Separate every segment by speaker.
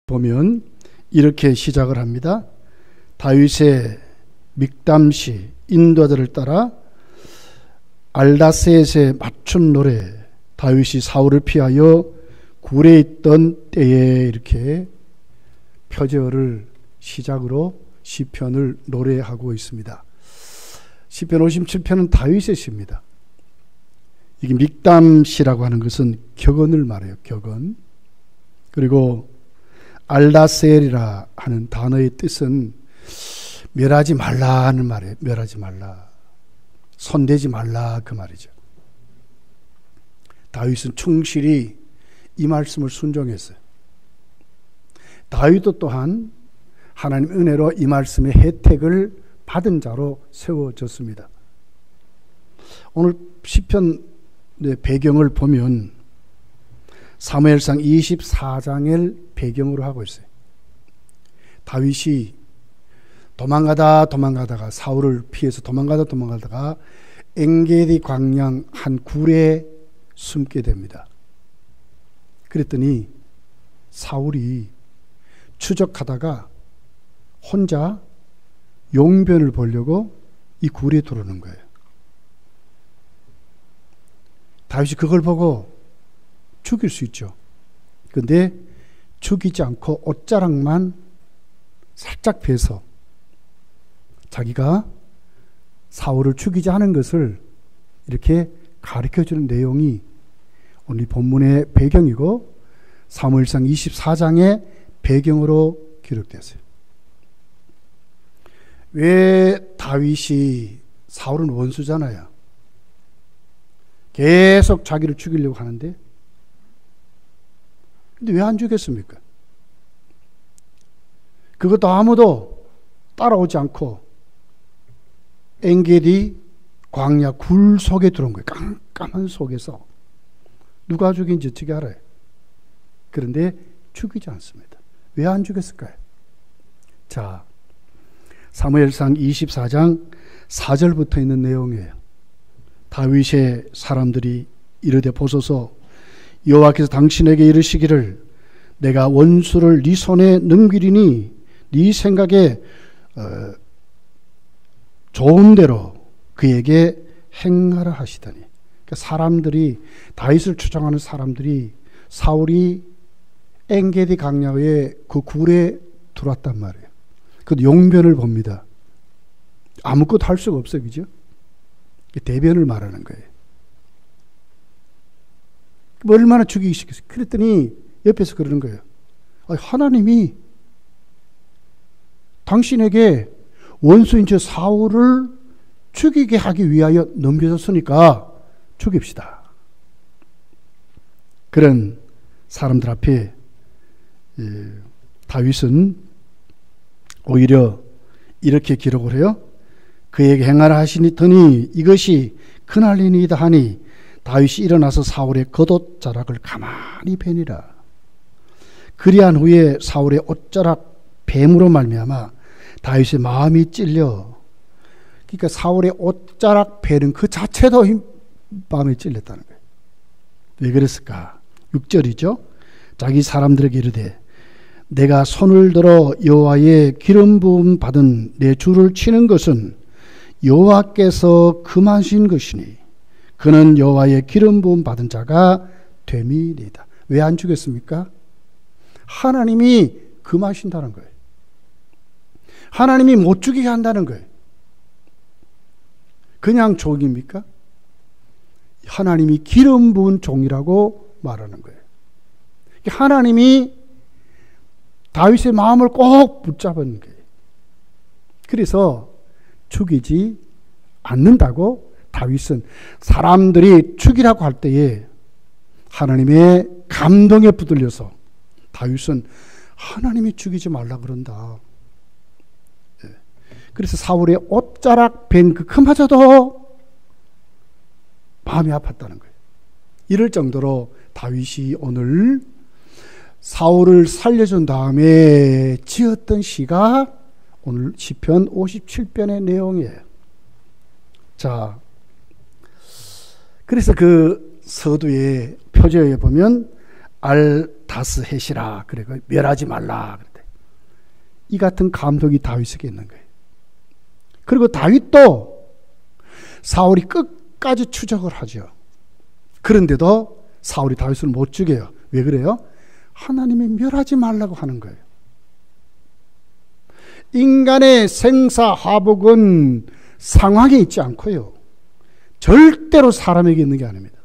Speaker 1: 보면 이렇게 시작을 합니다. 다윗의 믹담시 인도자들을 따라 알다셋에 맞춘 노래. 다윗이 사울을 피하여 굴에 있던 때에 이렇게 표제어를 시작으로 시편을 노래하고 있습니다. 시편 57편은 다윗의 시입니다. 이게 믹담시라고 하는 것은 격언을 말해요. 격언. 그리고 알다셀이라 하는 단어의 뜻은 멸하지 말라 하는 말이에요. 멸하지 말라. 손대지 말라 그 말이죠. 다윗은 충실히 이 말씀을 순종했어요. 다윗도 또한 하나님 은혜로 이 말씀의 혜택을 받은 자로 세워졌습니다. 오늘 시편 배경을 보면 사무엘상 24장을 배경으로 하고 있어요. 다윗이 도망가다가 사울을 피해서 도망가다가 엔게디 광양 한 굴에 숨게 됩니다. 그랬더니 사울이 추적하다가 혼자 용변을 보려고 이 굴에 들어오는 거예요. 다윗이 그걸 보고 죽일 수 있죠. 그런데 죽이지 않고 옷자락만 살짝 베서 자기가 사울을 죽이지 않은 것을 이렇게 가르쳐주는 내용이 오늘 본문의 배경이고 사무엘상 24장의 배경으로 기록되었어요. 왜 다윗이 사울은 원수잖아요. 계속 자기를 죽이려고 하는데 근데 왜 안 죽였습니까? 그것도 아무도 따라오지 않고 엔게디 광야 굴 속에 들어온 거예요. 깜깜한 속에서 누가 죽인지 어떻게 알아요? 그런데 죽이지 않습니다. 왜 안 죽였을까요? 자, 사무엘상 24장 4절부터 있는 내용이에요. 다윗의 사람들이 이르되 보소서 여호와께서 당신에게 이르시기를 내가 원수를 네 손에 넘기리니 네 생각에 좋은 대로 그에게 행하라 하시더니, 그러니까 사람들이 다윗을 추종하는 사람들이 사울이 엔게디 광야의 그 굴에 들어왔단 말이에요. 그 용변을 봅니다. 아무것도 할 수가 없어요, 그죠? 대변을 말하는 거예요. 얼마나 죽이기 시켰어요. 그랬더니 옆에서 그러는 거예요. 하나님이 당신에게 원수인 저 사울을 죽이게 하기 위하여 넘겨줬으니까 죽입시다. 그런 사람들 앞에 다윗은 오히려 이렇게 기록을 해요. 그에게 행하라 하시니 이것이 큰할이니이다 하니 다윗이 일어나서 사울의 겉옷자락을 가만히 베니라. 그리한 후에 사울의 옷자락 뱀으로 말미암아 다윗의 마음이 찔려, 그러니까 사울의 옷자락 베는 그 자체도 마음에 찔렸다는 거예요. 왜 그랬을까? 6절이죠. 자기 사람들에게 이르되 내가 손을 들어 여호와의 기름 부음 받은 내 주를 치는 것은 여호와께서 금하신 것이니 그는 여호와의 기름 부음 받은 자가 됨이니이다. 왜 안 죽였습니까? 하나님이 금하신다는 거예요. 하나님이 못 죽이게 한다는 거예요. 그냥 종입니까? 하나님이 기름 부은 종이라고 말하는 거예요. 하나님이 다윗의 마음을 꼭 붙잡은 거예요. 그래서 죽이지 않는다고 다윗은 사람들이 죽이라고 할 때에 하나님의 감동에 붙들려서 다윗은 하나님이 죽이지 말라 그런다. 그래서 사울의 옷자락 벤 그 그마저도 마음이 아팠다는 거예요. 이럴 정도로 다윗이 오늘 사울을 살려준 다음에 지었던 시가 오늘 시편 57편의 내용이에요. 자, 그래서 그 서두의 표제에 보면 알다스헷이라 그래 멸하지 말라 그랬대. 이 같은 감독이 다윗에게 있는 거예요. 그리고 다윗도 사울이 끝까지 추적을 하죠. 그런데도 사울이 다윗을 못 죽여요. 왜 그래요? 하나님이 멸하지 말라고 하는 거예요. 인간의 생사화복은 상황에 있지 않고요, 절대로 사람에게 있는 게 아닙니다.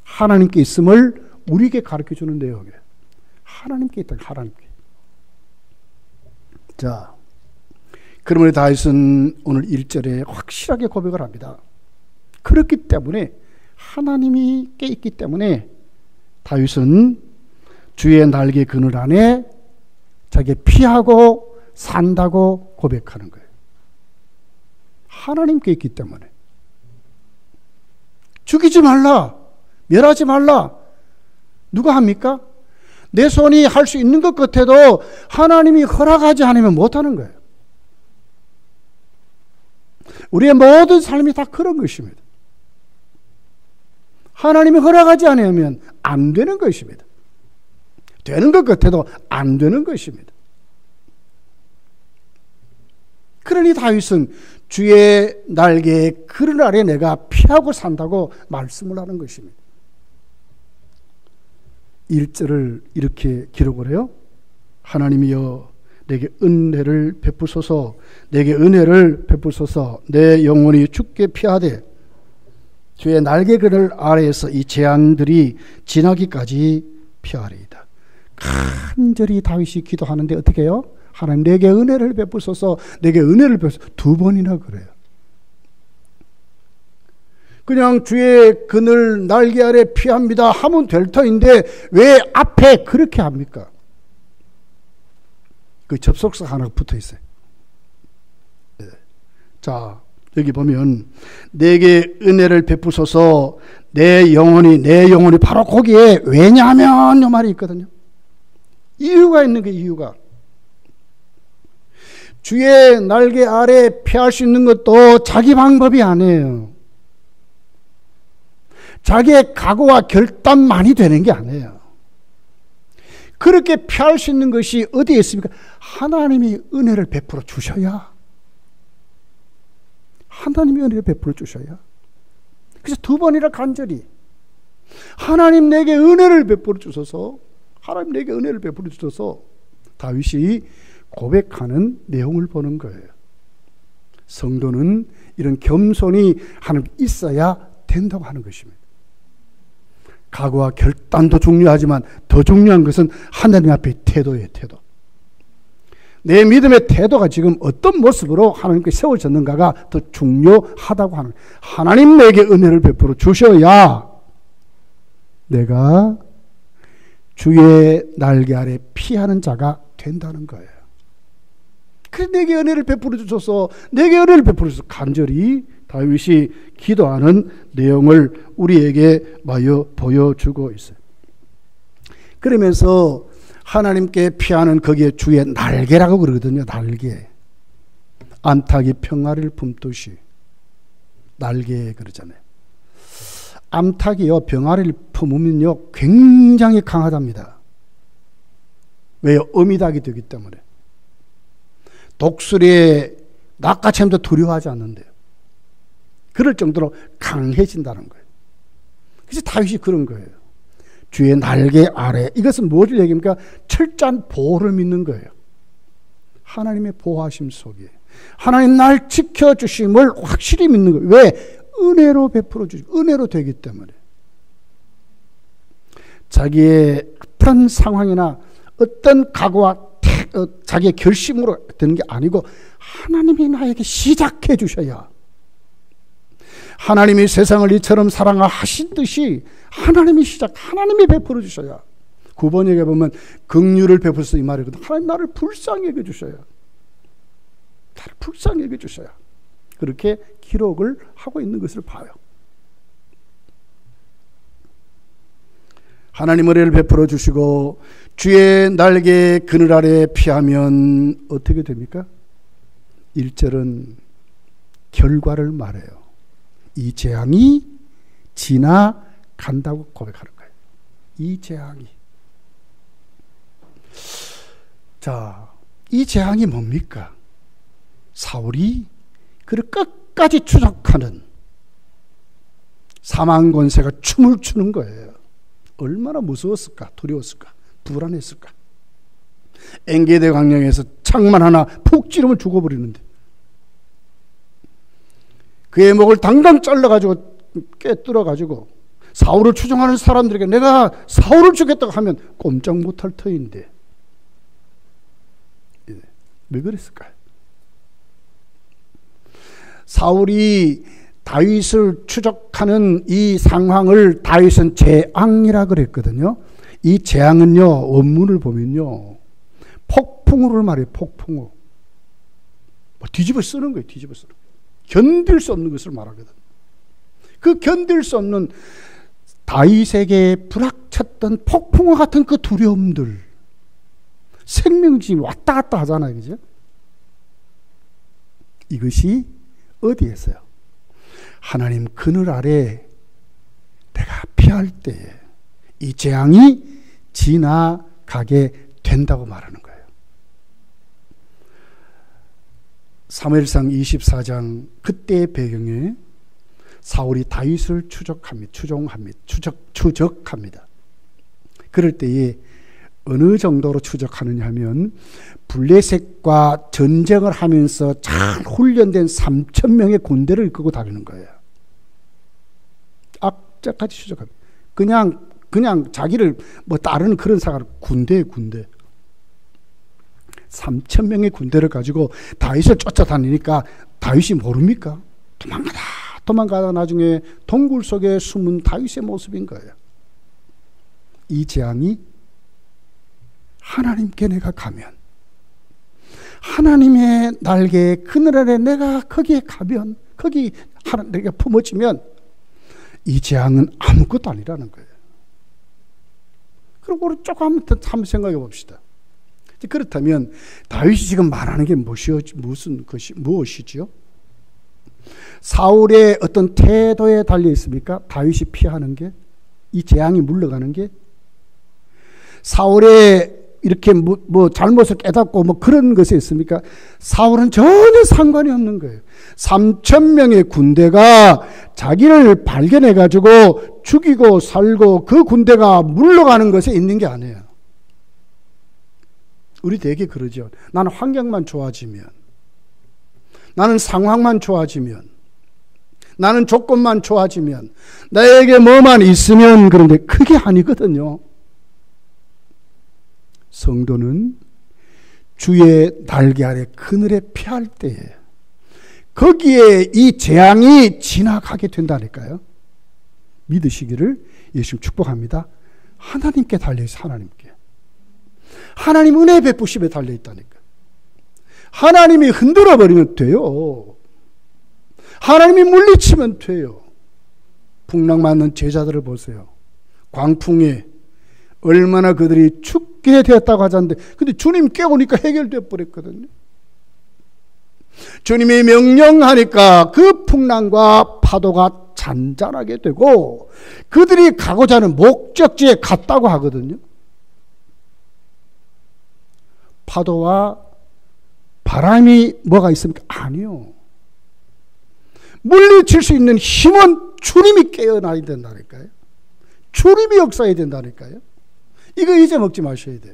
Speaker 1: 하나님께 있음을 우리에게 가르쳐주는 내용이에요. 하나님께 있다. 하나님께. 자, 그러므로 다윗은 오늘 1절에 확실하게 고백을 합니다. 그렇기 때문에 하나님이 께 있기 때문에 다윗은 주의 날개 그늘 안에 자기 피하고 산다고 고백하는 거예요. 하나님께 있기 때문에. 죽이지 말라, 멸하지 말라, 누가 합니까? 내 손이 할 수 있는 것 같아도 하나님이 허락하지 않으면 못하는 거예요. 우리의 모든 삶이 다 그런 것입니다. 하나님이 허락하지 않으면 안 되는 것입니다. 되는 것 같아도 안 되는 것입니다. 그러니 다윗은 주의 날개의 그늘 아래 내가 피하고 산다고 말씀을 하는 것입니다. 1절을 이렇게 기록을 해요. 하나님이여 내게 은혜를 베푸소서, 내게 은혜를 베푸소서, 내 영혼이 죽게 피하되 주의 날개 그늘 아래에서 이 재앙들이 지나기까지 피하리이다. 간절히 다윗이 기도하는데 어떻게 해요? 하나님 내게 은혜를 베푸소서, 내게 은혜를 베푸소서, 2번이나 그래요. 그냥 주의 그늘 날개 아래 피합니다 하면 될 터인데 왜 앞에 그렇게 합니까? 그 접속사 하나 붙어 있어요. 네. 자, 여기 보면 내게 은혜를 베푸소서, 내 영혼이 바로 거기에 왜냐하면 이 말이 있거든요. 이유가 있는 게 이유가. 주의 날개 아래 피할 수 있는 것도 자기 방법이 아니에요. 자기의 각오와 결단만이 되는 게 아니에요. 그렇게 피할 수 있는 것이 어디에 있습니까? 하나님이 은혜를 베풀어 주셔야. 하나님이 은혜를 베풀어 주셔야. 그래서 2번이나 간절히 하나님 내게 은혜를 베풀어 주소서, 하나님 내게 은혜를 베풀어 주소서 다윗이 고백하는 내용을 보는 거예요. 성도는 이런 겸손이 하나님 있어야 된다고 하는 것입니다. 각오와 결단도 중요하지만 더 중요한 것은 하나님 앞에 태도예요. 태도. 내 믿음의 태도가 지금 어떤 모습으로 하나님께 세워졌는가가 더 중요하다고 하는 거예요. 하나님 내게 은혜를 베풀어 주셔야 내가 주의 날개 아래 피하는 자가 된다는 거예요. 그래서 내게 은혜를 베풀어 주셔서, 내게 은혜를 베풀어 주셔서 간절히 다윗이 기도하는 내용을 우리에게 보여주고 있어요. 그러면서 하나님께 피하는 거기에 주의 날개라고 그러거든요. 날개. 암탉이 평화를 품듯이 날개 그러잖아요. 암탉이요, 병아리를 품으면요 굉장히 강하답니다. 왜요? 어미닭이 되기 때문에. 독수리의 낚아채도 두려워하지 않는데요. 그럴 정도로 강해진다는 거예요. 그래서 다윗이 그런 거예요. 주의 날개 아래. 이것은 무엇을 얘기합니까? 철저한 보호를 믿는 거예요. 하나님의 보호하심 속에 하나님 날 지켜주심을 확실히 믿는 거예요. 왜? 은혜로 베풀어 주시고 은혜로 되기 때문에. 자기의 어떤 상황이나 어떤 각오와 자기의 결심으로 되는 게 아니고 하나님이 나에게 시작해 주셔야, 하나님이 세상을 이처럼 사랑하신 듯이 하나님이 하나님이 베풀어 주셔야. 9번에 보면 긍휼을 베풀어서 이 말이거든. 하나님 나를 불쌍히 여겨 주셔야. 나를 불쌍히 여겨 주셔야. 그렇게 기록을 하고 있는 것을 봐요. 하나님 은혜를 베풀어 주시고 주의 날개 그늘 아래 피하면 어떻게 됩니까? 1절은 결과를 말해요. 이 재앙이 지나간다고 고백하는 거예요. 이 재앙이. 자, 이 재앙이 뭡니까? 사울이 그를 끝까지 추적하는 사망 권세가 춤을 추는 거예요. 얼마나 무서웠을까, 두려웠을까, 불안했을까. 엔게디 광야에서 창만 하나 푹 찌르면 죽어버리는데 그의 목을 당당 잘라가지고 깨뚫어가지고 사울을 추종하는 사람들에게 내가 사울을 죽였다고 하면 꼼짝 못할 터인데 왜 그랬을까요? 사울이 다윗을 추적하는 이 상황을 다윗은 재앙이라 그랬거든요. 이 재앙은요, 원문을 보면요, 폭풍우를 말해요. 폭풍우. 뒤집어 쓰는 거예요. 뒤집어 쓰는 거예요. 견딜 수 없는 것을 말하거든. 그 견딜 수 없는 다윗에게 불닥쳤던 폭풍우 같은 그 두려움들, 생명줄이 왔다 갔다 하잖아요. 그죠? 이것이 어디에서요? 하나님 그늘 아래 내가 피할 때에 이 재앙이 지나가게 된다고 말하는 거예요. 사무엘상 24장 그때의 배경에 사울이 다윗을 추적합니다. 그럴 때에 어느 정도로 추적하느냐 하면 블레셋과 전쟁을 하면서 잘 훈련된 3,000명의 군대를 이끌고 다니는 거예요. 악착같이 추적합니다. 그냥 자기를 따르는 그런 사람, 군대. 3,000명의 군대를 가지고 다윗을 쫓아다니니까 다윗이 모릅니까? 도망가다 나중에 동굴 속에 숨은 다윗의 모습인 거예요. 이 재앙이 하나님께 내가 가면, 하나님의 날개 그늘 아래 내가 거기에 가면, 거기 내가 품어지면 이 재앙은 아무것도 아니라는 거예요. 그리고 우리 조금 한번 생각해 봅시다. 그렇다면 다윗이 지금 말하는 게 무엇이지요? 사울의 어떤 태도에 달려 있습니까? 다윗이 피하는 게, 이 재앙이 물러가는 게, 사울의 이렇게 잘못을 깨닫고 그런 것이 있습니까? 사울은 전혀 상관이 없는 거예요. 3,000명의 군대가 자기를 발견해 가지고 죽이고 살고 그 군대가 물러가는 것에 있는 게 아니에요. 우리 되게 그러죠. 나는 환경만 좋아지면, 나는 상황만 좋아지면, 나는 조건만 좋아지면, 나에게 뭐만 있으면, 그런데 그게 아니거든요. 성도는 주의 날개 아래 그늘에 피할 때에 거기에 이 재앙이 지나가게 된다니까요. 믿으시기를 예수님 축복합니다. 하나님께 달려있어요. 하나님께. 하나님 은혜 베푸심에 달려있다니까. 하나님이 흔들어버리면 돼요. 하나님이 물리치면 돼요. 풍랑 맞는 제자들을 보세요. 광풍에 얼마나 그들이 죽게 되었다고 하자는데, 근데 주님 깨우니까 해결되어 버렸거든요. 주님이 명령하니까 그 풍랑과 파도가 잔잔하게 되고 그들이 가고자 하는 목적지에 갔다고 하거든요. 파도와 바람이 뭐가 있습니까? 아니요. 물리칠 수 있는 힘은 주님이 깨어나야 된다니까요. 주님이 역사해야 된다니까요. 이거 잊어먹지 마셔야 돼요.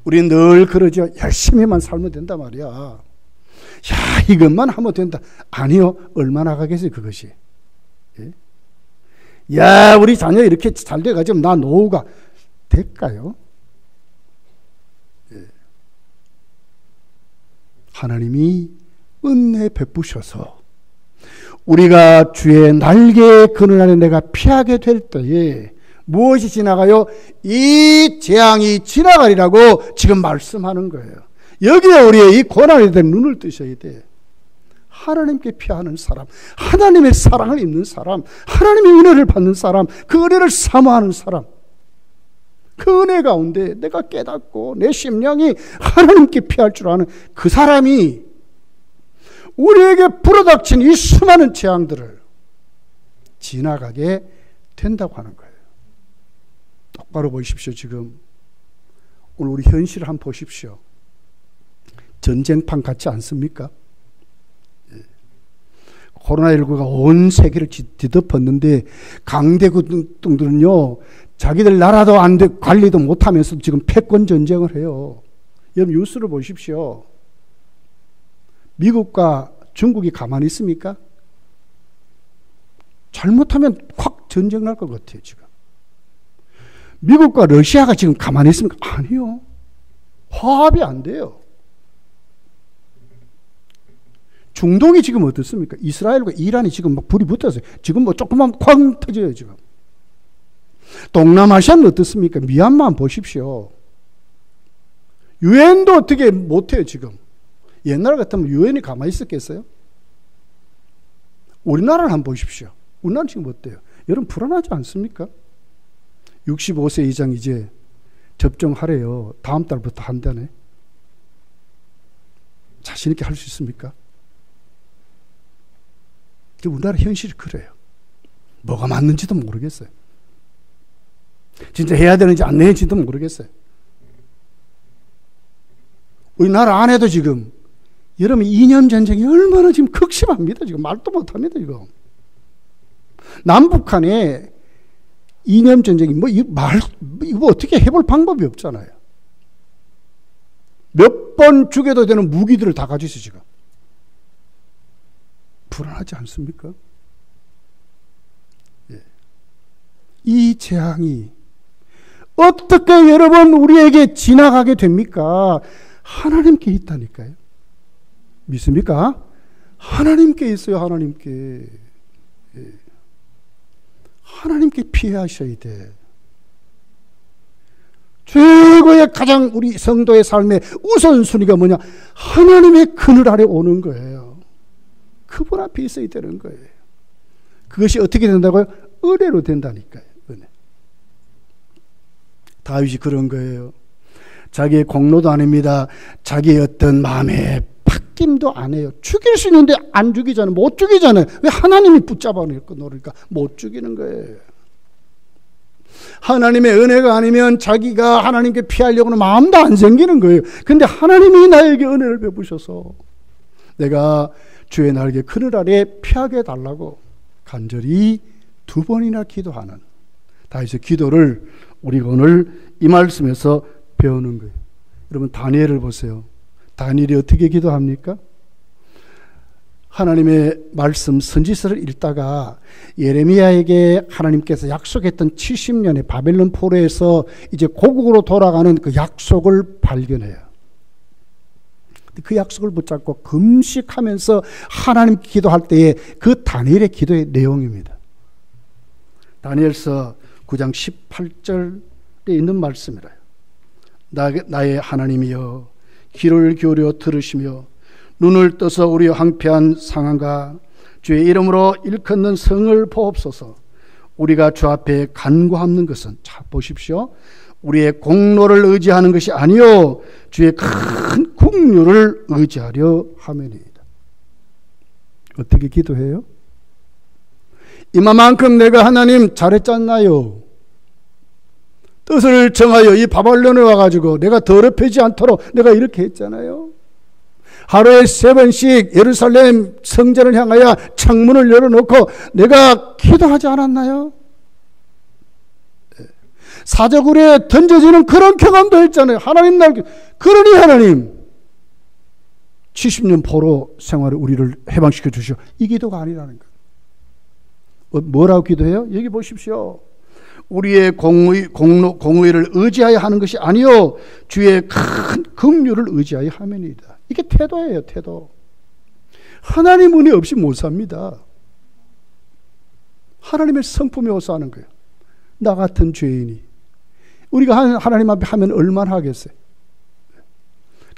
Speaker 1: 우리 늘 그러죠. 열심히만 살면 된단 말이야. 야, 이것만 하면 된다. 아니요. 얼마나 가겠어요, 그것이. 예? 야, 우리 자녀 이렇게 잘 돼가지고 나 노후가 될까요? 예. 하나님이 은혜 베푸셔서 우리가 주의 날개 그늘 아래 내가 피하게 될 때에 무엇이 지나가요? 이 재앙이 지나가리라고 지금 말씀하는 거예요. 여기에 우리의 이 고난에 대한 눈을 뜨셔야 돼. 하나님께 피하는 사람, 하나님의 사랑을 입는 사람, 하나님의 은혜를 받는 사람, 그 은혜를 사모하는 사람, 그 은혜 가운데 내가 깨닫고 내 심령이 하나님께 피할 줄 아는 그 사람이 우리에게 불어닥친 이 수많은 재앙들을 지나가게 된다고 하는 거예요. 똑바로 보십시오. 지금 오늘 우리 현실을 한번 보십시오. 전쟁판 같지 않습니까? 코로나19가 온 세계를 뒤덮었는데 강대국들은요, 자기들 나라도 안 돼, 관리도 못하면서 지금 패권 전쟁을 해요. 여러분 뉴스를 보십시오. 미국과 중국이 가만히 있습니까? 잘못하면 확 전쟁 날 것 같아요, 지금. 미국과 러시아가 지금 가만히 있습니까? 아니요. 화합이 안 돼요. 중동이 지금 어떻습니까? 이스라엘과 이란이 지금 막 불이 붙었어요. 지금 뭐 조금만 쾅 터져요, 지금. 동남아시아는 어떻습니까? 미얀마 보십시오. 유엔도 어떻게 못해요, 지금. 옛날 같으면 유엔이 가만히 있었겠어요? 우리나라를 한번 보십시오. 우리나라는 지금 어때요? 여러분 불안하지 않습니까? 65세 이상 이제 접종하래요. 다음 달부터 한다네. 자신 있게 할 수 있습니까? 우리나라 현실이 그래요. 뭐가 맞는지도 모르겠어요. 진짜 해야 되는지 안 해야지도 모르겠어요. 우리나라 안에도 지금 여러분 이념 전쟁이 얼마나 지금 극심합니다. 지금 말도 못합니다. 지금 남북한에 이념 전쟁이 이거 어떻게 해볼 방법이 없잖아요. 몇 번 죽여도 되는 무기들을 다 가지고 있어요, 지금. 불안하지 않습니까? 예. 이 재앙이 어떻게 여러분 우리에게 지나가게 됩니까? 하나님께 있다니까요. 믿습니까? 하나님께 있어요. 하나님께. 예. 하나님께 피하셔야 돼. 최고의 가장 우리 성도의 삶의 우선순위가 뭐냐? 하나님의 그늘 아래 오는 거예요. 그분 앞에 있어야 되는 거예요. 그것이 어떻게 된다고요? 은혜로 된다니까요. 은혜. 다윗이 그런 거예요. 자기의 공로도 아닙니다. 자기의 어떤 마음의 바뀜도 안 해요. 죽일 수 있는데 안 죽이잖아요. 못 죽이잖아요. 왜 하나님이 붙잡아 놓으니까 못 죽이는 거예요. 하나님의 은혜가 아니면 자기가 하나님께 피하려고는 마음도 안 생기는 거예요. 근데 하나님이 나에게 은혜를 베푸셔서 내가 주의 날개 그늘 아래 피하게 해달라고 간절히 2번이나 기도하는 다윗의 기도를 우리가 오늘 이 말씀에서 배우는 거예요. 여러분 다니엘을 보세요. 다니엘이 어떻게 기도합니까? 하나님의 말씀 선지서를 읽다가 예레미야에게 하나님께서 약속했던 70년의 바벨론 포로에서 이제 고국으로 돌아가는 그 약속을 발견해요. 그 약속을 붙잡고 금식하면서 하나님 기도할 때에 그 다니엘의 기도의 내용입니다. 다니엘서 9장 18절에 있는 말씀이라요. 나의 하나님이여 귀를 기울여 들으시며 눈을 떠서 우리 황폐한 상황과 주의 이름으로 일컫는 성을 보옵소서. 우리가 주 앞에 간구하는 것은 자 보십시오. 우리의 공로를 의지하는 것이 아니요 주의 큰 국률을 의지하려 함이니이다. 어떻게 기도해요? 이만큼 내가 하나님 잘했잖아요. 뜻을 정하여 이 바벨론에 와가지고 내가 더럽히지 않도록 내가 이렇게 했잖아요. 하루에 3번씩 예루살렘 성전을 향하여 창문을 열어놓고 내가 기도하지 않았나요? 사자굴에 던져지는 그런 경험도 했잖아요. 하나님 날 그러니 하나님 70년 포로 생활을 우리를 해방시켜 주시오. 이 기도가 아니라는 거예요. 뭐라고 기도해요? 여기 보십시오. 우리의 공의를 의지하여 하는 것이 아니요 주의 큰 긍휼을 의지하여 하면이다. 이게 태도예요. 태도. 하나님 은혜 없이 못 삽니다. 하나님의 성품에 호소하는 거예요. 나 같은 죄인이 우리가 하나님 앞에 하면 얼마나 하겠어요?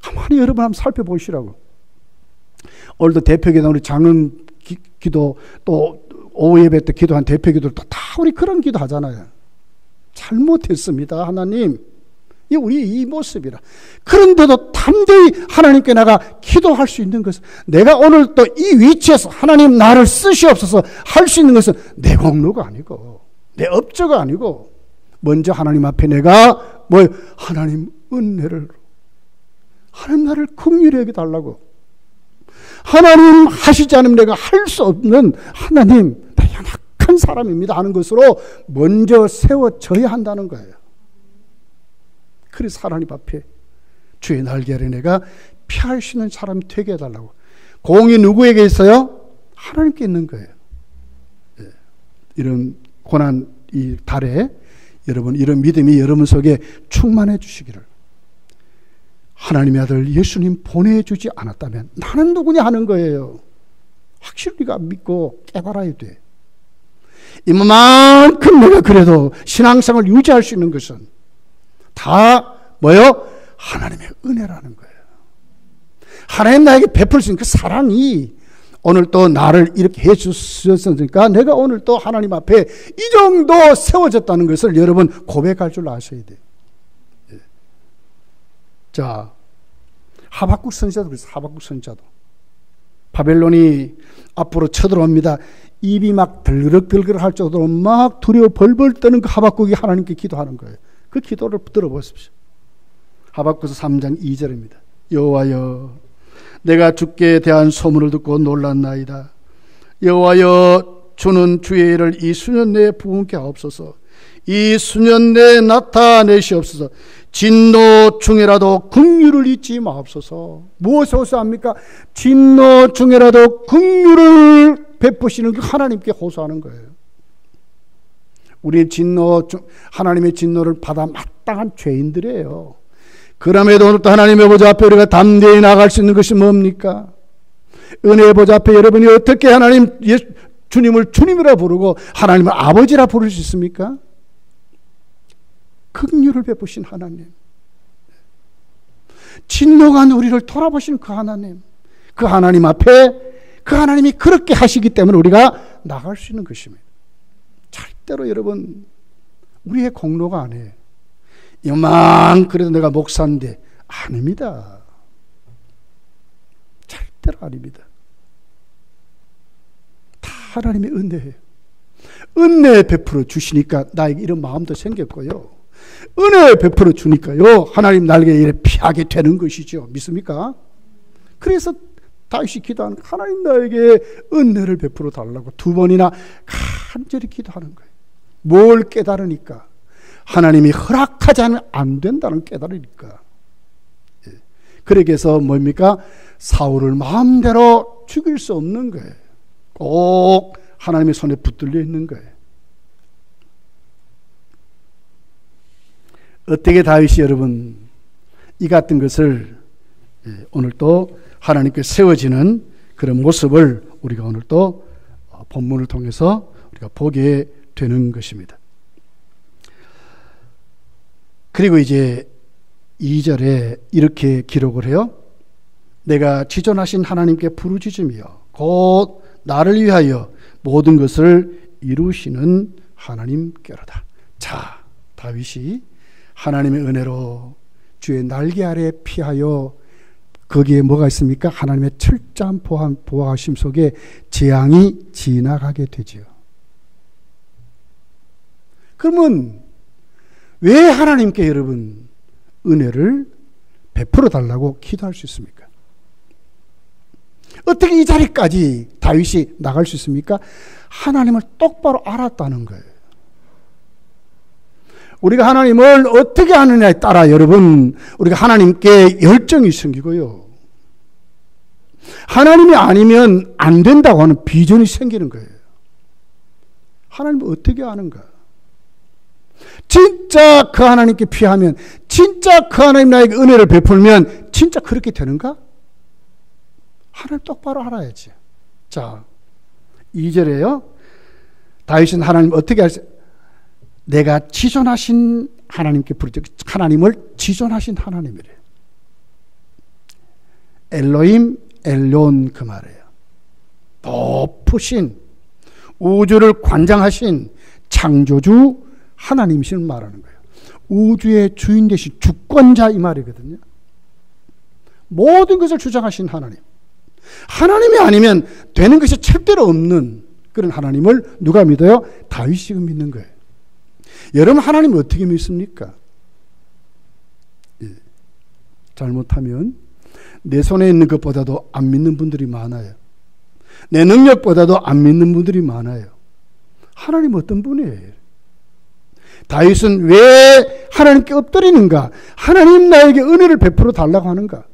Speaker 1: 가만히 여러분 한번 살펴보시라고. 오늘도 대표기도 우리 장은 기도 또 오후 예배 때 기도한 대표기도도 다 우리 그런 기도 하잖아요. 잘못했습니다. 하나님. 우리 이 모습이라. 그런데도 담대히 하나님께 나가 기도할 수 있는 것은 내가 오늘 또 이 위치에서 하나님 나를 쓰시옵소서 할 수 있는 것은 내 공로가 아니고 내 업적가 아니고 먼저 하나님 앞에 내가 하나님 은혜를, 하나님 나를 긍휼히 여겨달라고. 하나님 하시지 않으면 내가 할 수 없는, 하나님 나 연약한 사람입니다 하는 것으로 먼저 세워져야 한다는 거예요. 그래서 하나님 앞에 주의 날개 아래 내가 피할 수 있는 사람이 되게 해달라고. 공이 누구에게 있어요? 하나님께 있는 거예요. 이런 고난 이 달에 여러분 이런 믿음이 여러분 속에 충만해 주시기를. 하나님의 아들 예수님 보내주지 않았다면 나는 누구냐 하는 거예요. 확실히 우리가 믿고 깨달아야 돼. 이만큼 내가 그래도 신앙생활을 유지할 수 있는 것은 다 뭐요? 하나님의 은혜라는 거예요. 하나님 나에게 베풀 수 있는 그 사랑이 오늘 또 나를 이렇게 해주셨으니까 내가 오늘 또 하나님 앞에 이 정도 세워졌다는 것을 여러분 고백할 줄 아셔야 돼요. 자, 하박국 선지자도 그래서 하박국 선지자도 바벨론이 앞으로 쳐들어옵니다. 입이 막 들그럭들그럭 할 정도로 막 두려워 벌벌 떠는 그 하박국이 하나님께 기도하는 거예요. 그 기도를 들어보십시오. 하박국서 3장 2절입니다. 여호와여, 내가 주께 대한 소문을 듣고 놀랐나이다. 여호와여, 주는 주의 일을 이 수년 내에 부은케 하옵소서. 이 수년 내에 나타내시옵소서. 진노 중에라도 긍휼을 잊지 마옵소서. 무엇을 호소합니까? 진노 중에라도 긍휼을 베푸시는 하나님께 호소하는 거예요. 우리의 진노, 하나님의 진노를 받아 마땅한 죄인들이에요. 그럼에도 오늘도 하나님의 보좌 앞에 우리가 담대히 나갈 수 있는 것이 뭡니까? 은혜의 보좌 앞에 여러분이 어떻게 하나님 주님을 주님이라 부르고 하나님을 아버지라 부를 수 있습니까? 긍휼을 베푸신 하나님, 진노가 우리를 돌아보시는 그 하나님, 그 하나님 앞에 그 하나님이 그렇게 하시기 때문에 우리가 나갈 수 있는 것입니다. 절대로 여러분 우리의 공로가 아니에요. 이만 그래도 내가 목사인데 아닙니다. 절대로 아닙니다. 다 하나님의 은혜예요. 은혜 베풀어 주시니까 나에게 이런 마음도 생겼고요. 은혜 베풀어 주니까요 하나님 날개 이래 피하게 되는 것이죠. 믿습니까? 그래서 다윗이 기도하는, 하나님 나에게 은혜를 베풀어 달라고 두 번이나 간절히 기도하는 거예요. 뭘 깨달으니까? 하나님이 허락하지 않으면 안 된다는 깨달으니까. 그러기 위해서 뭡니까? 사울을 마음대로 죽일 수 없는 거예요. 꼭 하나님의 손에 붙들려 있는 거예요. 어떻게 다윗이 여러분 이 같은 것을 오늘 또 하나님께 세워지는 그런 모습을 우리가 오늘 또 본문을 통해서 우리가 보게 되는 것입니다. 그리고 이제 2절에 이렇게 기록을 해요. 내가 지존하신 하나님께 부르짖으며 곧 나를 위하여 모든 것을 이루시는 하나님께로다. 자, 다윗이 하나님의 은혜로 주의 날개 아래 피하여 거기에 뭐가 있습니까? 하나님의 철저한 보호하심 속에 재앙이 지나가게 되지요. 그러면 왜 하나님께 여러분 은혜를 베풀어 달라고 기도할 수 있습니까? 어떻게 이 자리까지 다윗이 나갈 수 있습니까? 하나님을 똑바로 알았다는 거예요. 우리가 하나님을 어떻게 하느냐에 따라 여러분 우리가 하나님께 열정이 생기고요. 하나님이 아니면 안 된다고 하는 비전이 생기는 거예요. 하나님을 어떻게 아는가? 진짜 그 하나님께 피하면, 진짜 그 하나님 나에게 은혜를 베풀면 진짜 그렇게 되는가? 하나님 똑바로 알아야지. 자, 2절에요. 다윗은 하나님 어떻게 할지, 내가 지존하신 하나님께 부르짖, 하나님을 지존하신 하나님이래. 엘로임, 엘론 그 말이에요. 높으신 우주를 관장하신 창조주 하나님이신 말하는 거예요. 우주의 주인 되신 주권자 이 말이거든요. 모든 것을 주장하신 하나님. 하나님이 아니면 되는 것이 절대로 없는 그런 하나님을 누가 믿어요? 다윗이 믿는 거예요. 여러분 하나님을 어떻게 믿습니까? 잘못하면 내 손에 있는 것보다도 안 믿는 분들이 많아요. 내 능력보다도 안 믿는 분들이 많아요. 하나님 어떤 분이에요? 다윗은 왜 하나님께 엎드리는가? 하나님 나에게 은혜를 베풀어 달라고 하는가?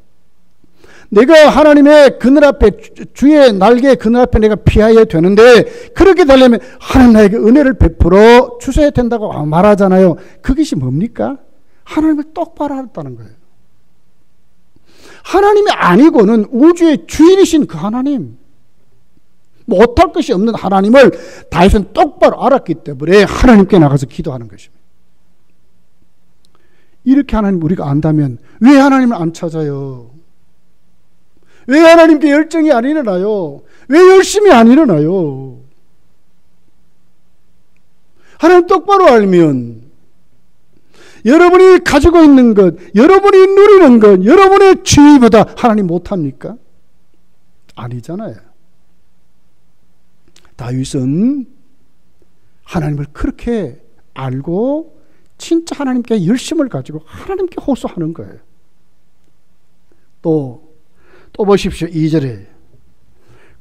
Speaker 1: 내가 하나님의 그늘 앞에, 주의 날개 그늘 앞에 내가 피하여야 되는데, 그렇게 되려면 하나님 나에게 은혜를 베풀어 주셔야 된다고 말하잖아요. 그것이 뭡니까? 하나님을 똑바로 하겠다는 거예요. 하나님이 아니고는 우주의 주인이신 그 하나님, 못할 것이 없는 하나님을 다윗은 똑바로 알았기 때문에 하나님께 나가서 기도하는 것입니다. 이렇게 하나님 우리가 안다면 왜 하나님을 안 찾아요? 왜 하나님께 열정이 안 일어나요? 왜 열심히 안 일어나요? 하나님 똑바로 알면 여러분이 가지고 있는 것, 여러분이 누리는 것, 여러분의 지위보다 하나님 못합니까? 아니잖아요. 다윗은 하나님을 그렇게 알고 진짜 하나님께 열심을 가지고 하나님께 호소하는 거예요. 또 보십시오. 2절에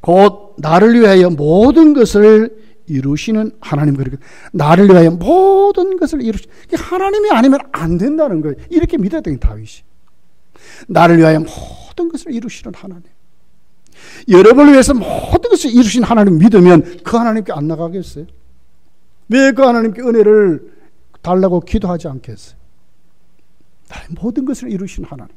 Speaker 1: 곧 나를 위하여 모든 것을 이루시는 하나님, 그렇게 나를 위하여 모든 것을 이루시는 하나님이 아니면 안 된다는 거예요. 이렇게 믿었던 다윗이. 나를 위하여 모든 것을 이루시는 하나님, 여러분을 위해서 모든 것을 이루신 하나님 믿으면 그 하나님께 안 나가겠어요? 왜 그 하나님께 은혜를 달라고 기도하지 않겠어요? 모든 것을 이루신 하나님.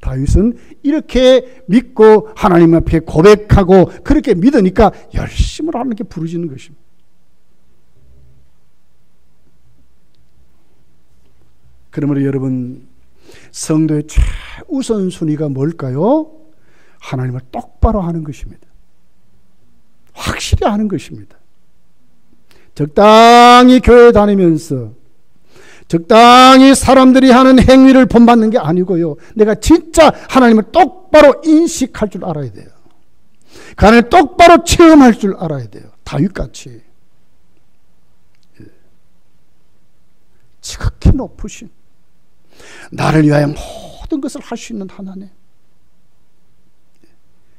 Speaker 1: 다윗은 이렇게 믿고 하나님 앞에 고백하고 그렇게 믿으니까 열심으로 하나님께 부르짖는 것입니다. 그러므로 여러분, 성도의 최우선순위가 뭘까요? 하나님을 똑바로 하는 것입니다. 확실히 하는 것입니다. 적당히 교회 다니면서 적당히 사람들이 하는 행위를 본받는 게 아니고요. 내가 진짜 하나님을 똑바로 인식할 줄 알아야 돼요. 그 하나님을 똑바로 체험할 줄 알아야 돼요. 다윗같이 지극히 높으신, 나를 위하여 모든 것을 할 수 있는 하나님,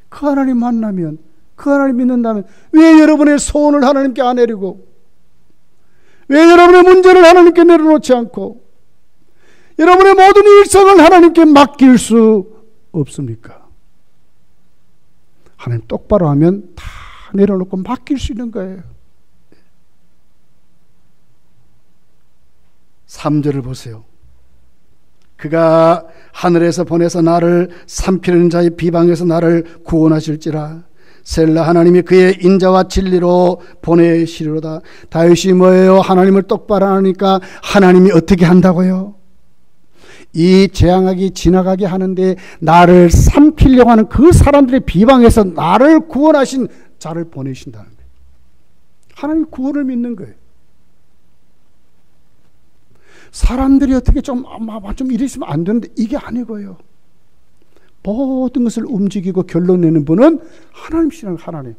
Speaker 1: 그 하나님 만나면, 그 하나님 믿는다면 왜 여러분의 소원을 하나님께 안 내리고, 왜 여러분의 문제를 하나님께 내려놓지 않고 여러분의 모든 일상을 하나님께 맡길 수 없습니까? 하나님 똑바로 하면 다 내려놓고 맡길 수 있는 거예요. 3절을 보세요. 그가 하늘에서 보내서 나를 삼키는 자의 비방에서 나를 구원하실지라. 셀라. 하나님이 그의 인자와 진리로 보내시리로다. 다윗이 뭐예요? 하나님을 똑바로 하니까 하나님이 어떻게 한다고요? 이 재앙하기 지나가게 하는데 나를 삼키려고 하는 그 사람들의 비방에서 나를 구원하신 자를 보내신다는 거예요. 하나님 구원을 믿는 거예요. 사람들이 어떻게 좀 이랬으면 안 되는데 이게 아니고요. 모든 것을 움직이고 결론 내는 분은 하나님이시라는 하나님.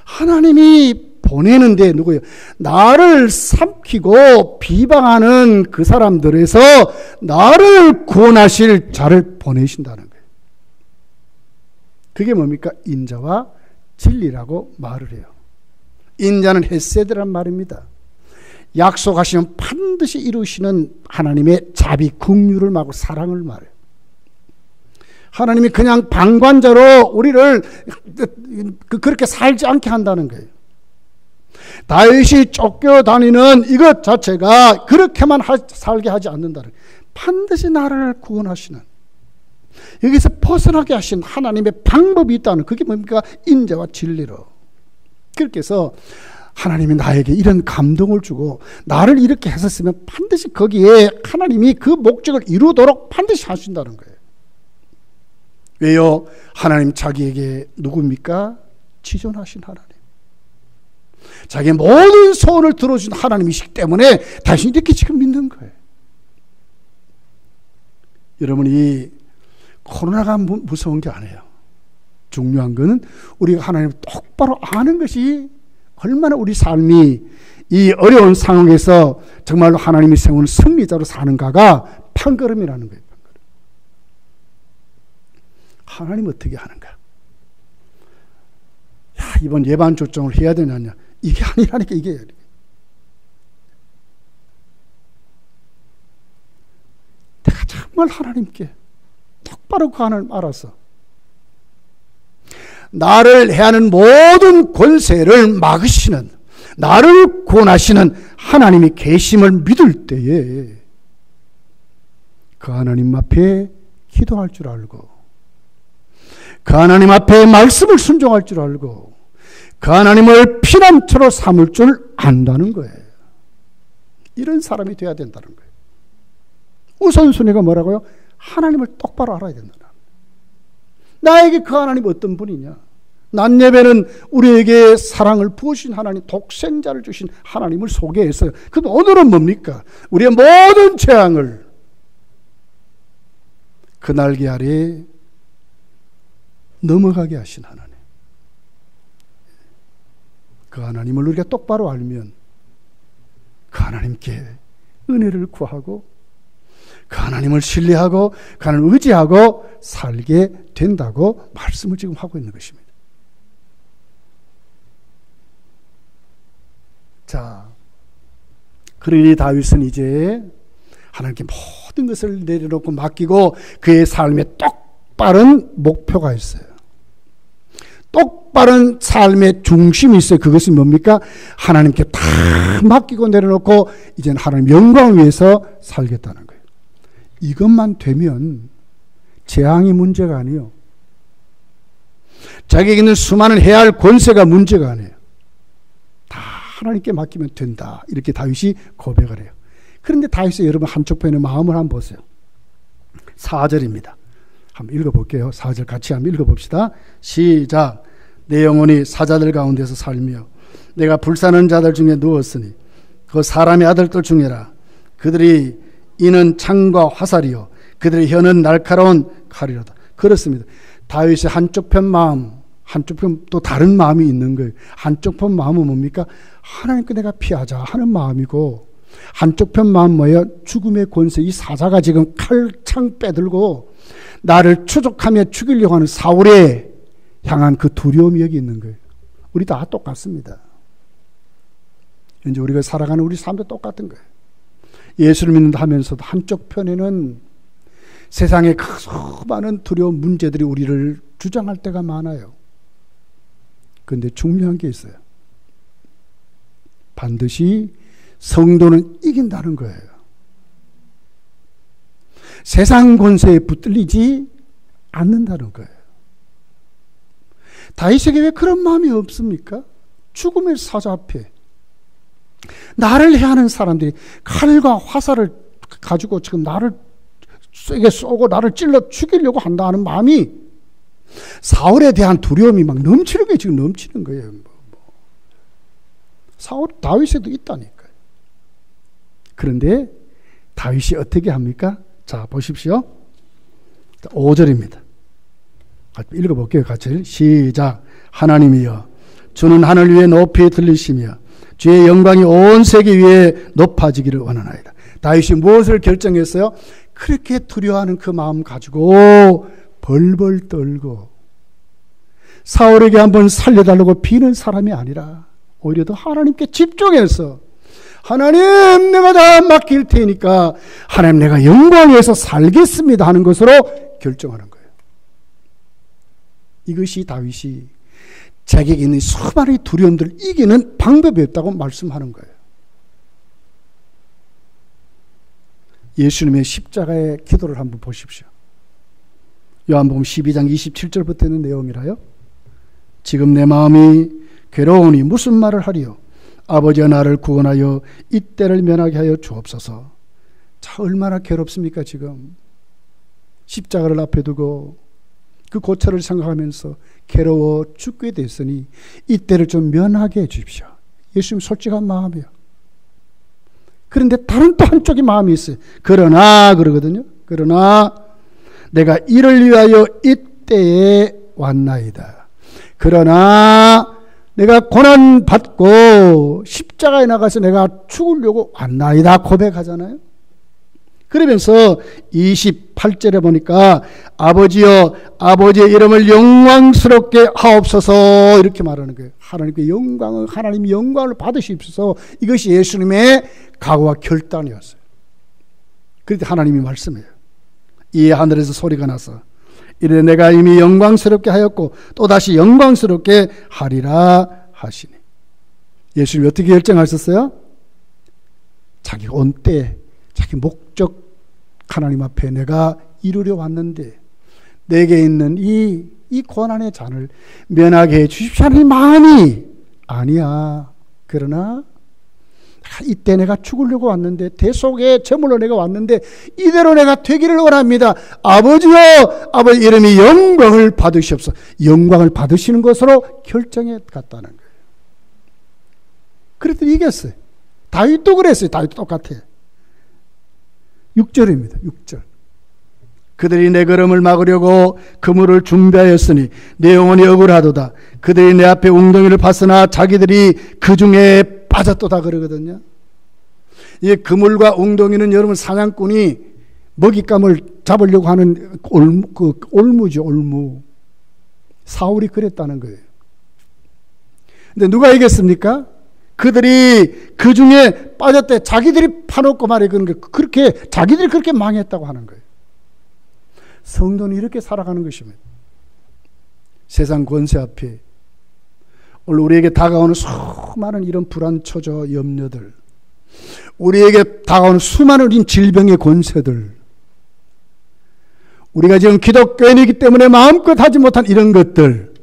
Speaker 1: 하나님이 보내는데 누구예요? 나를 삼키고 비방하는 그 사람들에서 나를 구원하실 자를 보내신다는 거예요. 그게 뭡니까? 인자와 진리라고 말을 해요. 인자는 헤세드란 말입니다. 약속하시면 반드시 이루시는 하나님의 자비, 긍휼을 말하고 사랑을 말해요. 하나님이 그냥 방관자로 우리를 그렇게 살지 않게 한다는 거예요. 다윗이 쫓겨다니는 이것 자체가 그렇게만 살게 하지 않는다는 거예요. 반드시 나를 구원하시는, 여기서 벗어나게 하신 하나님의 방법이 있다는, 그게 뭡니까? 인자와 진리로. 그렇게 해서 하나님이 나에게 이런 감동을 주고 나를 이렇게 했었으면 반드시 거기에 하나님이 그 목적을 이루도록 반드시 하신다는 거예요. 왜요? 하나님 자기에게 누굽니까? 지존하신 하나님, 자기의 모든 소원을 들어준 하나님이시기 때문에 다시 이렇게 지금 믿는 거예요. 여러분이 코로나가 무서운 게 아니에요. 중요한 것은 우리가 하나님을 똑바로 아는 것이 얼마나 우리 삶이 이 어려운 상황에서 정말로 하나님이 세운 승리자로 사는가가 판걸음이라는 거예요. 판걸음. 하나님 어떻게 하는가? 야, 이번 예반 초청을 해야 되느냐? 이게 아니라니까, 이게. 내가 정말 하나님께 똑바로 그 하나님 알아서 나를 해하는 모든 권세를 막으시는, 나를 구원하시는 하나님이 계심을 믿을 때에 그 하나님 앞에 기도할 줄 알고, 그 하나님 앞에 말씀을 순종할 줄 알고, 그 하나님을 피난처로 삼을 줄 안다는 거예요. 이런 사람이 돼야 된다는 거예요. 우선순위가 뭐라고요? 하나님을 똑바로 알아야 된다. 나에게 그 하나님 어떤 분이냐? 난예배는 우리에게 사랑을 부으신 하나님, 독생자를 주신 하나님을 소개했어요. 그럼 오늘은 뭡니까? 우리의 모든 재앙을 그 날개 아래에 넘어가게 하신 하나님. 그 하나님을 우리가 똑바로 알면 그 하나님께 은혜를 구하고 그 하나님을 신뢰하고 그 하나님을 의지하고 살게 된다고 말씀을 지금 하고 있는 것입니다. 자, 그러니 다윗은 이제 하나님께 모든 것을 내려놓고 맡기고 그의 삶에 똑바른 목표가 있어요. 똑바른 삶의 중심이 있어요. 그것이 뭡니까? 하나님께 다 맡기고 내려놓고 이제는 하나님 영광을 위해서 살겠다는 거예요. 이것만 되면 재앙이 문제가 아니에요. 자기에게 있는 수많은 해야 할 권세가 문제가 아니에요. 다 하나님께 맡기면 된다. 이렇게 다윗이 고백을 해요. 그런데 다윗의 여러분 한쪽 편의 마음을 한번 보세요. 4절입니다. 한번 읽어볼게요. 4절 같이 한번 읽어봅시다. 시작. 내 영혼이 사자들 가운데서 살며 내가 불사는 자들 중에 누웠으니 그 사람의 아들들 중에라. 그들이 이는 창과 화살이요 그들의 혀는 날카로운 칼이로다. 그렇습니다. 다윗의 한쪽 편 마음, 한쪽 편 또 다른 마음이 있는 거예요. 한쪽 편 마음은 뭡니까? 하나님께 내가 피하자 하는 마음이고, 한쪽 편 마음 뭐예요? 죽음의 권세, 이 사자가 지금 칼창 빼들고 나를 추적하며 죽이려고 하는 사울에 향한 그 두려움이 여기 있는 거예요. 우리 다 똑같습니다. 이제 우리가 살아가는 우리 삶도 똑같은 거예요. 예수를 믿는다 하면서도 한쪽 편에는 세상의 수많은 두려운 문제들이 우리를 주장할 때가 많아요. 그런데 중요한 게 있어요. 반드시 성도는 이긴다는 거예요. 세상 권세에 붙들리지 않는다는 거예요. 다윗에게 왜 그런 마음이 없습니까? 죽음의 사자 앞에 나를 해하는 사람들이 칼과 화살을 가지고 지금 나를 세게 쏘고 나를 찔러 죽이려고 한다는 마음이, 사울에 대한 두려움이 막 넘치는 게 지금 넘치는 거예요. 사울, 다윗에도 있다니까요. 그런데 다윗이 어떻게 합니까? 자, 보십시오. 5절입니다. 읽어볼게요. 같이 시작. 하나님이여 주는 하늘 위에 높이 들리시며 주의 영광이 온 세계 위에 높아지기를 원하나이다. 다윗이 무엇을 결정했어요? 그렇게 두려워하는 그 마음 가지고 벌벌 떨고 사울에게 한번 살려달라고 비는 사람이 아니라 오히려 더 하나님께 집중해서 하나님 내가 다 맡길 테니까 하나님 내가 영광을 위해서 살겠습니다 하는 것으로 결정하는 거예요. 이것이 다윗이 자기에게 있는 수많은 두려움들을 이기는 방법이었다고 말씀하는 거예요. 예수님의 십자가의 기도를 한번 보십시오. 요한복음 12장 27절부터 있는 내용이라요. 지금 내 마음이 괴로우니 무슨 말을 하리요? 아버지가 나를 구원하여 이 때를 면하게 하여 주옵소서. 자, 얼마나 괴롭습니까 지금. 십자가를 앞에 두고 그 고초를 생각하면서 괴로워 죽게 됐으니 이 때를 좀 면하게 해 주십시오. 예수님 솔직한 마음이에요. 그런데 다른 또 한쪽의 마음이 있어요. 그러나 그러거든요. 그러나 내가 이를 위하여 이때에 왔나이다. 그러나 내가 고난 받고 십자가에 나가서 내가 죽으려고 왔나이다 고백하잖아요. 그러면서 28절에 보니까 아버지여 아버지의 이름을 영광스럽게 하옵소서 이렇게 말하는 거예요. 하나님께 영광을 하나님이 영광을 받으십시오. 이것이 예수님의 각오와 결단이었어요. 그런데 하나님이 말씀해요. 이 하늘에서 소리가 나서 이래 내가 이미 영광스럽게 하였고 또다시 영광스럽게 하리라 하시니. 예수님이 어떻게 결정하셨어요? 자기 온 때 자기 목적 하나님 앞에 내가 이루려 왔는데 내게 있는 이 고난의 잔을 면하게 해 주십시오 하는 마음이 아니야. 그러나 이때 내가 죽으려고 왔는데 대속에 저물러 내가 왔는데 이대로 내가 되기를 원합니다. 아버지여 아버지 이름이 영광을 받으시옵소서. 영광을 받으시는 것으로 결정해 갔다는 거예요. 그랬더니 이겼어요. 다윗도 그랬어요. 다윗도 똑같아. 6절입니다. 6절. 그들이 내 걸음을 막으려고 그물을 준비하였으니 내 영혼이 억울하도다. 그들이 내 앞에 웅덩이를 팠으나 자기들이 그 중에 빠졌도다 그러거든요. 이 그물과 웅덩이는 여러분 사냥꾼이 먹잇감을 잡으려고 하는 올무죠. 올무. 사울이 그랬다는 거예요. 근데 누가 이겼습니까? 그들이 그 중에 빠졌대. 자기들이 파놓고 말해 그런 게 그렇게 자기들이 그렇게 망했다고 하는 거예요. 성도는 이렇게 살아가는 것입니다. 세상 권세 앞에 오늘 우리에게 다가오는 수많은 이런 불안처저 염려들, 우리에게 다가오는 수많은 이 질병의 권세들, 우리가 지금 기독교인이기 때문에 마음껏 하지 못한 이런 것들,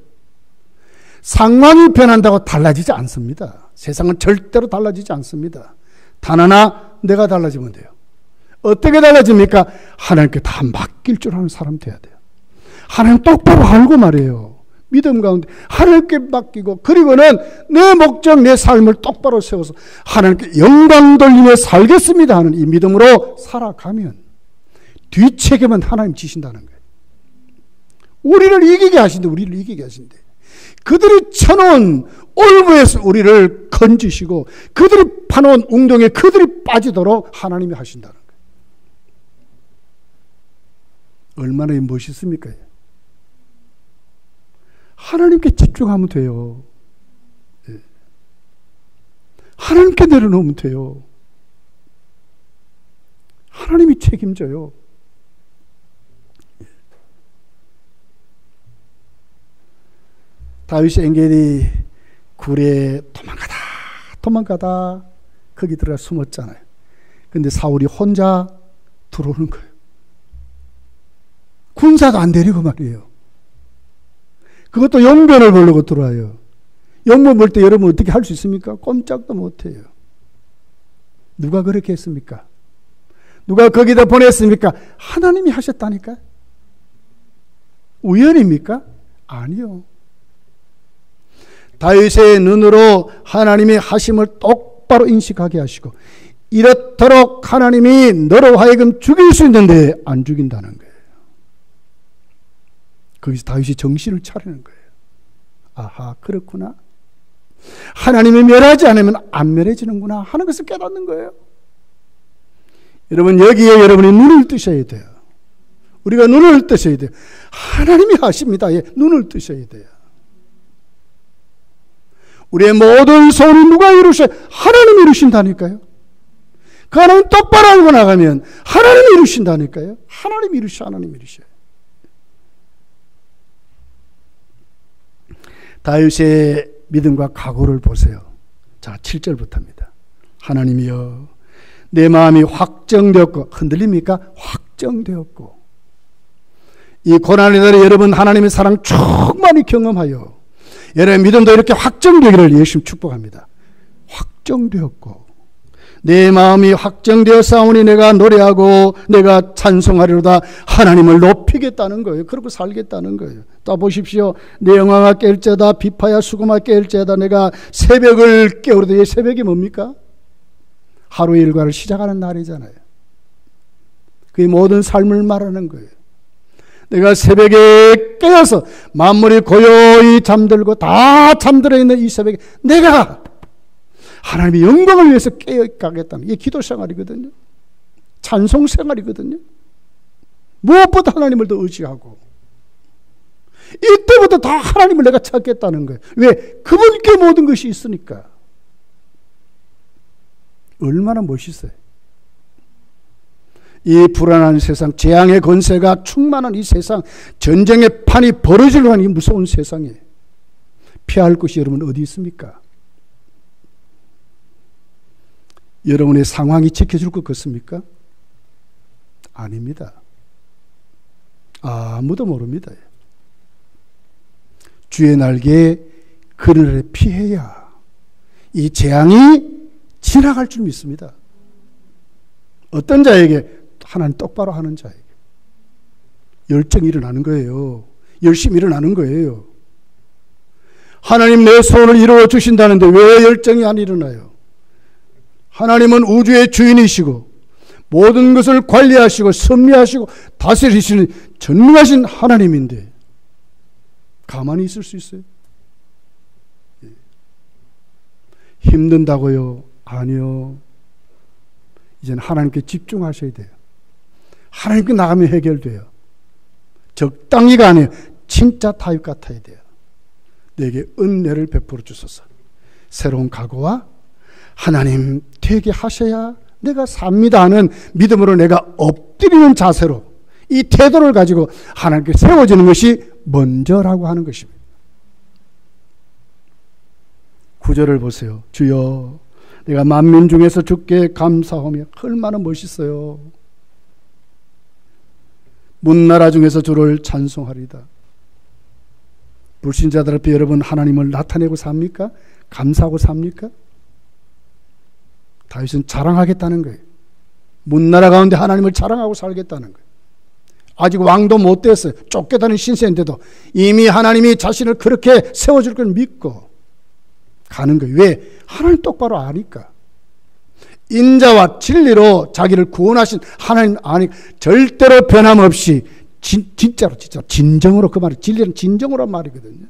Speaker 1: 상황이 변한다고 달라지지 않습니다. 세상은 절대로 달라지지 않습니다. 단 하나 내가 달라지면 돼요. 어떻게 달라집니까? 하나님께 다 맡길 줄 아는 사람 돼야 돼요. 하나님 똑바로 알고 말이에요. 믿음 가운데 하나님께 맡기고, 그리고는 내 목적 내 삶을 똑바로 세워서 하나님께 영광 돌리며 살겠습니다 하는 이 믿음으로 살아가면 뒷책임은 하나님 지신다는 거예요. 우리를 이기게 하신대. 그들이 쳐놓은 올무에서 우리를 건지시고 그들이 파놓은 웅덩이에 그들이 빠지도록 하나님이 하신다는 거예요. 얼마나 멋있습니까? 하나님께 집중하면 돼요. 하나님께 내려놓으면 돼요. 하나님이 책임져요. 다윗이 엔게디 굴에 도망가다 거기 들어가 숨었잖아요. 근데 사울이 혼자 들어오는 거예요. 군사도 안 데리고 말이에요. 그것도 용변을 보려고 들어와요. 용변 볼 때 여러분 어떻게 할 수 있습니까? 꼼짝도 못해요. 누가 그렇게 했습니까? 누가 거기다 보냈습니까? 하나님이 하셨다니까요. 우연입니까? 아니요. 다윗의 눈으로 하나님의 하심을 똑바로 인식하게 하시고, 이렇도록 하나님이 너로 하여금 죽일 수 있는데 안 죽인다는 거예요. 거기서 다윗이 정신을 차리는 거예요. 아하, 그렇구나. 하나님이 멸하지 않으면 안 멸해지는구나 하는 것을 깨닫는 거예요. 여러분, 여기에 여러분이 눈을 뜨셔야 돼요. 우리가 눈을 뜨셔야 돼요. 하나님이 하십니다. 예, 눈을 뜨셔야 돼요. 우리의 모든 소원을 누가 이루셔요? 하나님이 이루신다니까요. 그 하나님 똑바로 알고 나가면 하나님이 이루신다니까요. 하나님이 이루셔요. 다윗의 믿음과 각오를 보세요. 자, 7절부터입니다. 하나님이여, 내 마음이 확정되었고, 흔들립니까? 확정되었고, 이 고난의 날에 여러분 하나님의 사랑 충만히 경험하여 여러분의 믿음도 이렇게 확정되기를 예수님 축복합니다. 확정되었고, 내 마음이 확정되었사오니 내가 노래하고 내가 찬송하리로다. 하나님을 높이겠다는 거예요. 그렇게 살겠다는 거예요. 또 보십시오. 내 영광아 깰지어다, 비파야 수고마 깰지어다. 내가 새벽을 깨우리다. 이 새벽이 뭡니까? 하루의 일과를 시작하는 날이잖아요. 그게 모든 삶을 말하는 거예요. 내가 새벽에 깨어서 만물이 고요히 잠들고 다 잠들어 있는 이 새벽에 내가 하나님의 영광을 위해서 깨어가겠다는, 이게 기도 생활이거든요. 찬송 생활이거든요. 무엇보다 하나님을 더 의지하고 이때부터 다 하나님을 내가 찾겠다는 거예요. 왜? 그분께 모든 것이 있으니까. 얼마나 멋있어요. 이 불안한 세상, 재앙의 권세가 충만한 이 세상, 전쟁의 판이 벌어지려고 하는 이 무서운 세상에 피할 곳이 여러분 어디 있습니까? 여러분의 상황이 지켜줄 것 같습니까? 아닙니다. 아무도 모릅니다. 주의 날개에 그늘에 피해야 이 재앙이 지나갈 줄 믿습니다. 어떤 자에게? 하나님 똑바로 하는 자에게. 열정이 일어나는 거예요. 열심히 일어나는 거예요. 하나님 내 소원을 이루어 주신다는데 왜 열정이 안 일어나요? 하나님은 우주의 주인이시고 모든 것을 관리하시고 섭리하시고 다스리시는 전능하신 하나님인데 가만히 있을 수 있어요? 힘든다고요? 아니요. 이제는 하나님께 집중하셔야 돼요. 하나님께 나가면 해결돼요. 적당히가 아니에요. 진짜 타협 같아야 돼요. 내게 은혜를 베풀어 주소서. 새로운 각오와 하나님 되게 하셔야 내가 삽니다 하는 믿음으로 내가 엎드리는 자세로 이 태도를 가지고 하나님께 세워지는 것이 먼저라고 하는 것입니다. 9절을 보세요. 주여 내가 만민 중에서 주께 감사하며. 얼마나 멋있어요. 문나라 중에서 주를 찬송하리다. 불신자들 앞에 여러분 하나님을 나타내고 삽니까? 감사하고 삽니까? 다윗은 자랑하겠다는 거예요. 문나라 가운데 하나님을 자랑하고 살겠다는 거예요. 아직 왕도 못 됐어요. 쫓겨다니는 신세인데도 이미 하나님이 자신을 그렇게 세워줄 걸 믿고 가는 거예요. 왜? 하나님 똑바로 아니까. 인자와 진리로 자기를 구원하신 하나님 아니 절대로 변함없이 진짜로 진정으로, 그 말이 진리는 진정으로 말이거든요.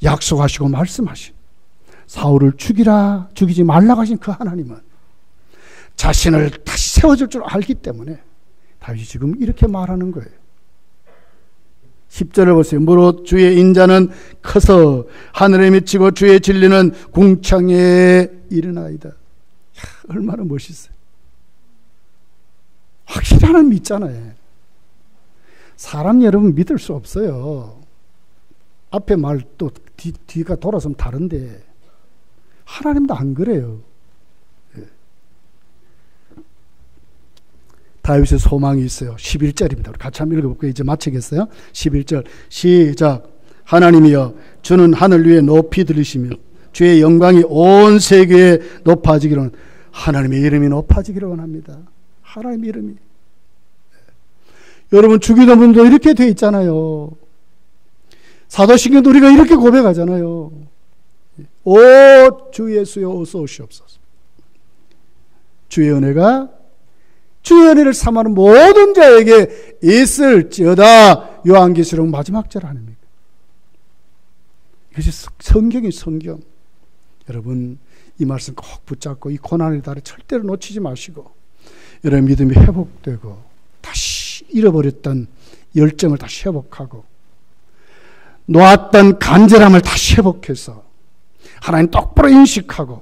Speaker 1: 약속하시고 말씀하신 사울을 죽이라 죽이지 말라고 하신 그 하나님은 자신을 다시 세워줄 줄 알기 때문에 다윗이 지금 이렇게 말하는 거예요. 10절을 보세요. 무릇 주의 인자는 커서 하늘에 미치고 주의 진리는 궁창에 이르나이다. 얼마나 멋있어요. 확실히 하나님 믿잖아요. 사람 여러분 믿을 수 없어요. 앞에 말 또 뒤가 돌아서면 다른데 하나님도 안 그래요. 다윗의 소망이 있어요. 11절입니다. 우리 같이 한번 읽어볼게요. 이제 마치겠어요. 11절 시작. 하나님이여 주는 하늘 위에 높이 들리시며 주의 영광이 온 세계에 높아지기를. 하나님의 이름이 높아지기를 원합니다. 하나님의 이름이. 여러분 주기도 분도 이렇게 돼 있잖아요. 사도신경도 우리가 이렇게 고백하잖아요. 오 주 예수여 어서 오시옵소서. 주의 은혜가 주의 은혜를 삼하는 모든 자에게 있을지어다. 요한계시록 마지막 절 아닙니까? 이것이 성경이 성경. 여러분 이 말씀 꼭 붙잡고 이 고난의 달에 절대로 놓치지 마시고 여러분 믿음이 회복되고 다시 잃어버렸던 열정을 다시 회복하고 놓았던 간절함을 다시 회복해서 하나님 똑바로 인식하고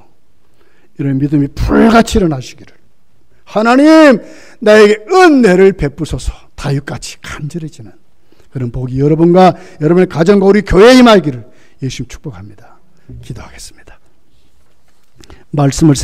Speaker 1: 이런 믿음이 불같이 일어나시기를. 하나님 나에게 은혜를 베푸소서. 다윗같이 간절해지는 그런 복이 여러분과 여러분의 가정과 우리 교회에 임하기를 예수님 축복합니다. 기도하겠습니다. 말씀을